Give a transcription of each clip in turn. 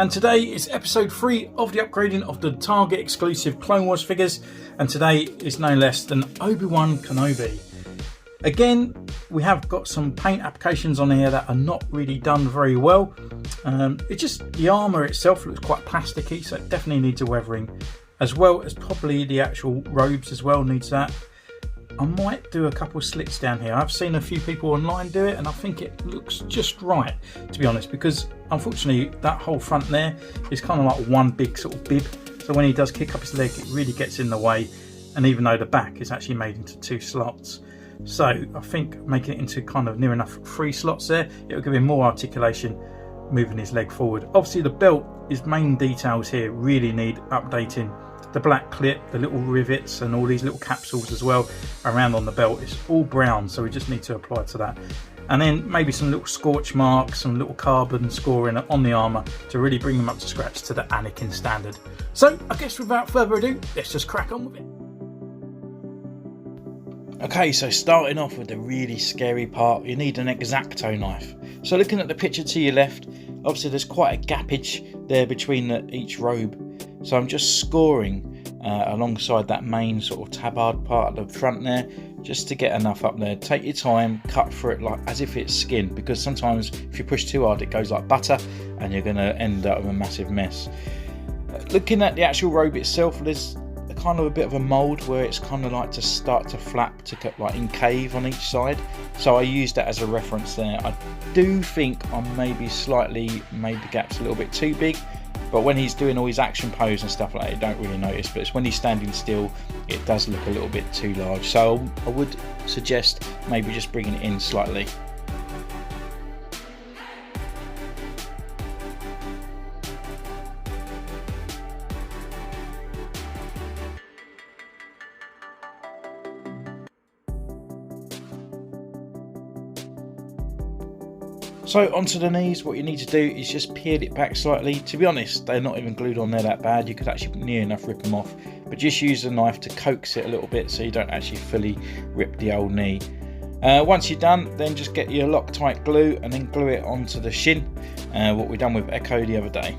And today is episode 3 of the upgrading of the Target exclusive Clone Wars figures, and today is no less than Obi Wan Kenobi. Again, we have got some paint applications on here that are not really done very well. It's just the armour itself looks quite plasticky, so it definitely needs a weathering, as well as probably the actual robes as well needs that. I might do a couple of slits down here. I've seen a few people online do it and I think it looks just right, to be honest, because unfortunately that whole front there is kind of like one big sort of bib, so when he does kick up his leg it really gets in the way, and even though the back is actually made into 2 slots, so I think making it into kind of near enough 3 slots there, it will give him more articulation moving his leg forward. Obviously the belt, his main details here really need updating. The black clip, the little rivets and all these little capsules as well around on the belt, it's all brown, so we just need to apply to that. And then maybe some little scorch marks, some little carbon scoring on the armour to really bring them up to scratch to the Anakin standard. So I guess without further ado, let's just crack on with it. Okay, so starting off with the really scary part, you need an X-Acto knife. So looking at the picture to your left, obviously there's quite a gappage there between each robe. So I'm just scoring alongside that main sort of tabard part of the front there, just to get enough up there. Take your time, cut through it like as if it's skin, because sometimes if you push too hard it goes like butter and you're going to end up with a massive mess. Looking at the actual robe itself, there's kind of a bit of a mould where it's kind of like to start to flap to get like incave on each side, so I used that as a reference there. I do think I maybe slightly made the gaps a little bit too big, but when he's doing all his action pose and stuff like that, you don't really notice, but it's when he's standing still it does look a little bit too large, so I would suggest maybe just bringing it in slightly. So onto the knees, what you need to do is just peel it back slightly. To be honest, they're not even glued on there that bad, you could actually near enough rip them off, but just use the knife to coax it a little bit so you don't actually fully rip the old knee. Once you're done, then just get your Loctite glue and then glue it onto the shin, what we done with Echo the other day.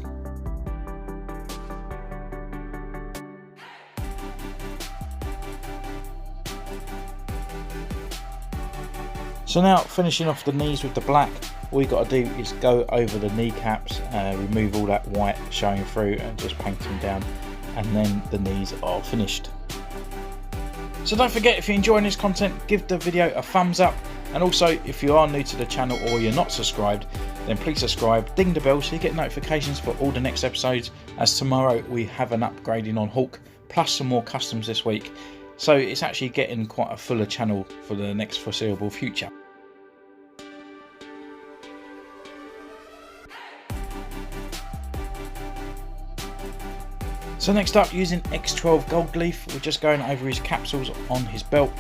So now finishing off the knees with the black, all you got to do is go over the kneecaps, remove all that white showing through and just paint them down, and then the knees are finished. So don't forget, if you're enjoying this content, give the video a thumbs up, and also if you are new to the channel or you're not subscribed, then please subscribe, ding the bell so you get notifications for all the next episodes, as tomorrow we have an upgrading on Hulk plus some more customs this week, so it's actually getting quite a fuller channel for the next foreseeable future. So next up, using X12 gold leaf, we're just going over his capsules on his belt.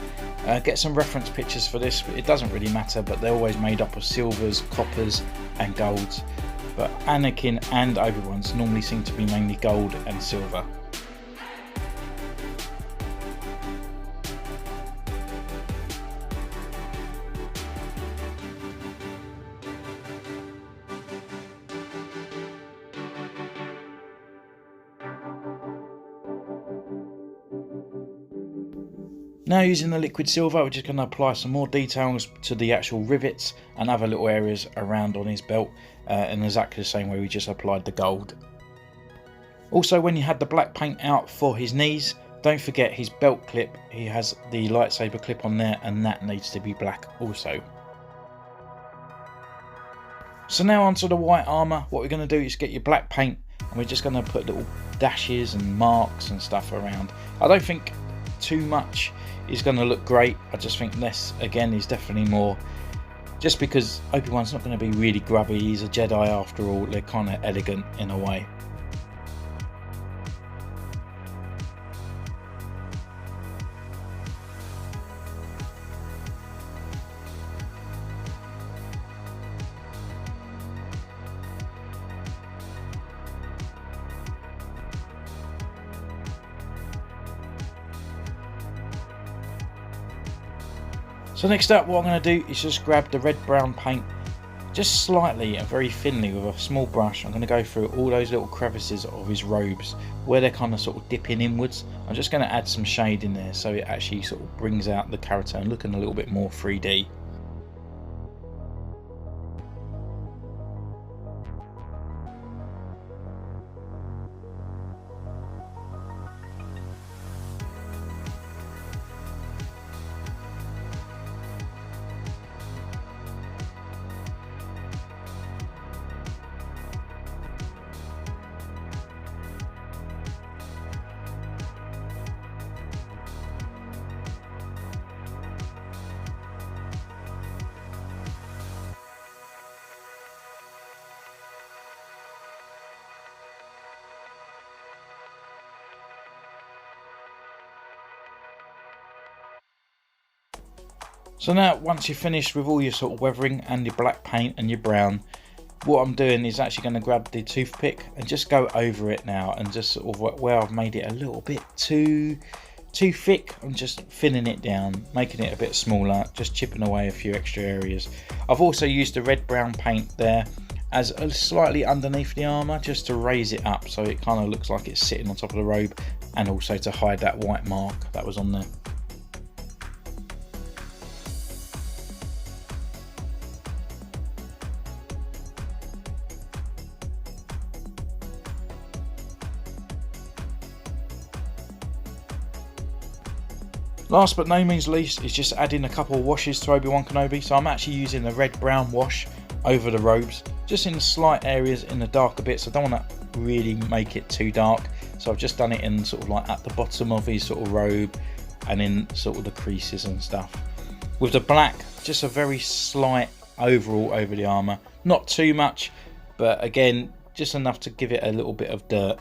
Get some reference pictures for this, it doesn't really matter, but they're always made up of silvers, coppers and golds. But Anakin and Obi-Wan's normally seem to be mainly gold and silver. Now using the liquid silver, we're just going to apply some more details to the actual rivets and other little areas around on his belt, in exactly the same way we just applied the gold. Also, when you had the black paint out for his knees, don't forget his belt clip, he has the lightsaber clip on there and that needs to be black also. So now onto the white armour, what we're going to do is get your black paint and we're just going to put little dashes and marks and stuff around. I don't think too much is going to look great, I just think less again is definitely more, just because Obi-Wan's not going to be really grubby, he's a Jedi after all, they're kind of elegant in a way. So next up, what I'm going to do is just grab the red brown paint just slightly and very thinly with a small brush. I'm going to go through all those little crevices of his robes where they're kind of sort of dipping inwards. I'm just going to add some shade in there so it actually sort of brings out the character and looking a little bit more 3D. So now, once you're finished with all your sort of weathering and your black paint and your brown, what I'm doing is actually going to grab the toothpick and just go over it now, and just sort of where I've made it a little bit too thick, I'm just thinning it down, making it a bit smaller, just chipping away a few extra areas. I've also used the red-brown paint there as a slightly underneath the armour, just to raise it up so it kind of looks like it's sitting on top of the robe, and also to hide that white mark that was on there. Last but no means least is just adding a couple of washes to Obi Wan Kenobi. So I'm actually using the red-brown wash over the robes, just in slight areas in the darker bits. I don't want to really make it too dark, so I've just done it in sort of like at the bottom of his sort of robe and in sort of the creases and stuff. With the black, just a very slight overall over the armour, not too much, but again just enough to give it a little bit of dirt.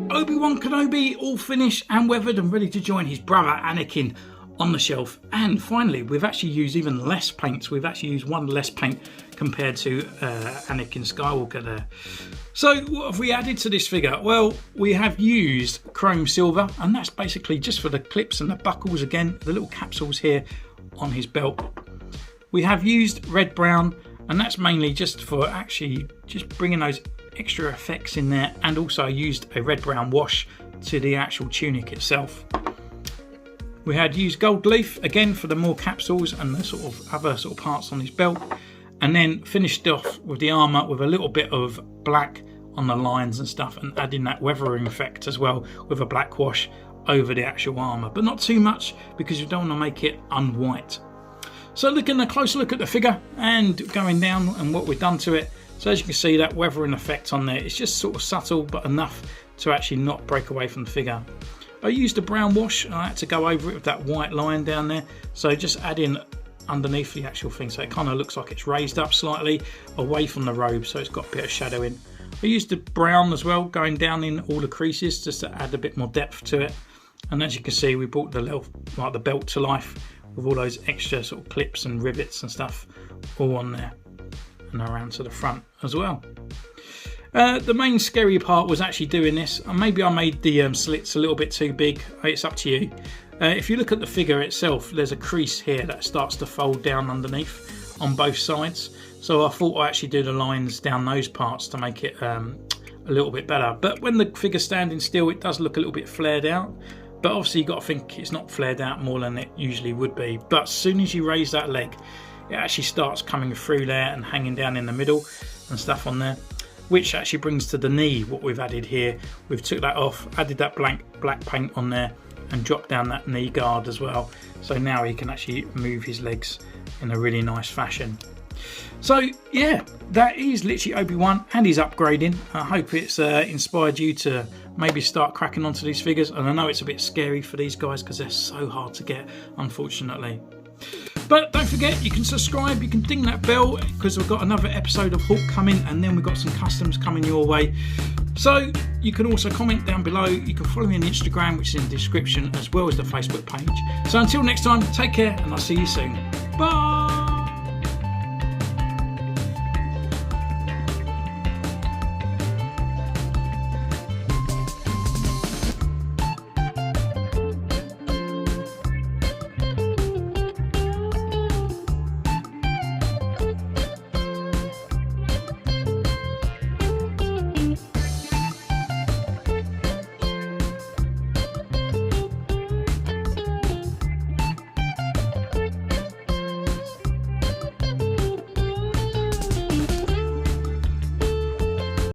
Obi Wan Kenobi all finished and weathered and ready to join his brother Anakin on the shelf. And finally, we've actually used even less paints. We've actually used one less paint compared to Anakin Skywalker there. So what have we added to this figure? Well, we have used chrome silver, and that's basically just for the clips and the buckles, again, the little capsules here on his belt. We have used red brown, and that's mainly just for actually just bringing those extra effects in there, and also used a red brown wash to the actual tunic itself. We had used gold leaf again for the more capsules and the sort of other sort of parts on his belt, and then finished off with the armour with a little bit of black on the lines and stuff, and adding that weathering effect as well with a black wash over the actual armour, but not too much because you don't want to make it unwhite. So looking a closer look at the figure and going down and what we've done to it. So as you can see, that weathering effect on there, it's just sort of subtle but enough to actually not break away from the figure. I used a brown wash and I had to go over it with that white line down there, so just add in underneath the actual thing so it kind of looks like it's raised up slightly away from the robe, so it's got a bit of shadow in. I used the brown as well, going down in all the creases just to add a bit more depth to it. And as you can see, we brought the belt to life with all those extra sort of clips and rivets and stuff all on there and around to the front as well. The main scary part was actually doing this. Maybe I made the slits a little bit too big. It's up to you. If you look at the figure itself, there's a crease here that starts to fold down underneath on both sides. So I thought I'd actually do the lines down those parts to make it a little bit better. But when the figure's standing still, it does look a little bit flared out. But obviously you've got to think it's not flared out more than it usually would be. But as soon as you raise that leg, it actually starts coming through there and hanging down in the middle and stuff on there, which actually brings to the knee what we've added here. We've took that off, added that black paint on there and dropped down that knee guard as well. So now he can actually move his legs in a really nice fashion. So yeah, that is literally Obi-Wan and his upgrading. I hope it's inspired you to maybe start cracking onto these figures. And I know it's a bit scary for these guys because they're so hard to get, unfortunately. But don't forget, you can subscribe, you can ding that bell because we've got another episode of Hulk coming, and then we've got some customs coming your way. So you can also comment down below. You can follow me on Instagram, which is in the description, as well as the Facebook page. So until next time, take care and I'll see you soon. Bye!